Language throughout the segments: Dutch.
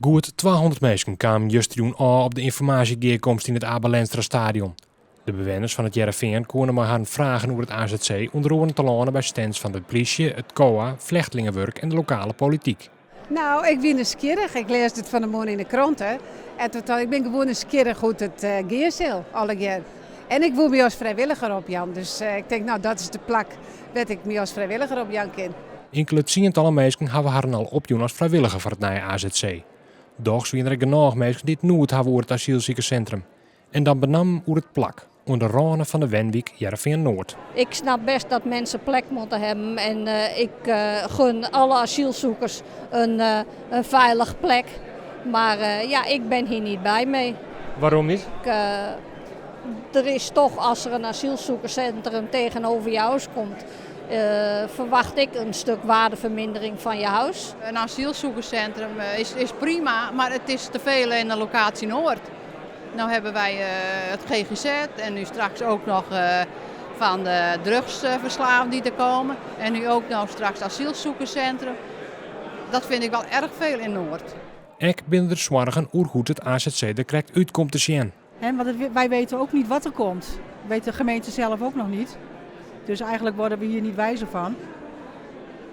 Goed 200 mensen kwamen juist op de informatiegeerkomst in het Abel-Lenstra stadion. De bewoners van het Heerenveen konden maar gaan vragen over het AZC onder andere te lenen bij stands van de politie, het COA, vluchtelingenwerk en de lokale politiek. Nou, ik ben nieuwsgierig. Ik lees het van de morgen in de kranten. En ik ben gewoon nieuwsgierig hoe het geerzeel alle keer. En ik wil me als vrijwilliger op Jan. Dus ik denk, nou, dat is de plek dat ik me als vrijwilliger op Jan kan. Enkele tientallen mensen hebben haar al opjoen als vrijwilliger voor het nieuwe AZC. Doch zijn er genoeg mensen die het nooit hebben over het asielziekencentrum. En dan benam over het plak, onder rane van de Wenwijk Heerenveen Noord. Ik snap best dat mensen plek moeten hebben en ik gun alle asielzoekers een veilige plek. Maar ik ben hier niet bij mee. Waarom niet? Er is toch, als er een asielzoekerscentrum tegenover je huis komt, verwacht ik een stuk waardevermindering van je huis. Een asielzoekerscentrum is prima, maar het is te veel in de locatie Noord. Nou hebben wij het GGZ en nu straks ook nog van de drugsverslaafden die er komen. En nu ook nog straks het asielzoekerscentrum. Dat vind ik wel erg veel in Noord. Ik ben er zorgen hoe goed het AZC er krijgt uitkomt te zien. Want wij weten ook niet wat er komt. Dat weet de gemeente zelf ook nog niet. Dus eigenlijk worden we hier niet wijzer van.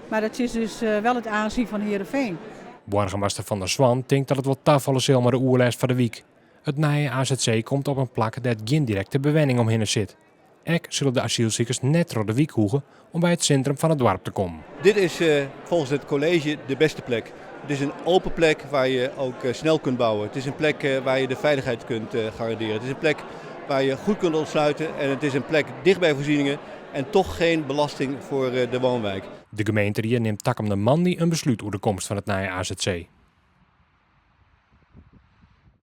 Maar het is dus wel het aanzien van Heerenveen. Burgemeester Van der Zwan denkt dat het wel tafelen zal maar de oerlijst van de week. Het nieuwe AZC komt op een plek dat geen directe bewenning omheen zit. Ook zullen de asielzoekers net door de week hoegen om bij het centrum van het dorp te komen. Dit is volgens het college de beste plek. Het is een open plek waar je ook snel kunt bouwen. Het is een plek waar je de veiligheid kunt garanderen. Het is een plek waar je goed kunt ontsluiten en het is een plek dicht bij voorzieningen en toch geen belasting voor de woonwijk. De gemeente neemt tak om de man die een besluit over de komst van het nieuwe AZC.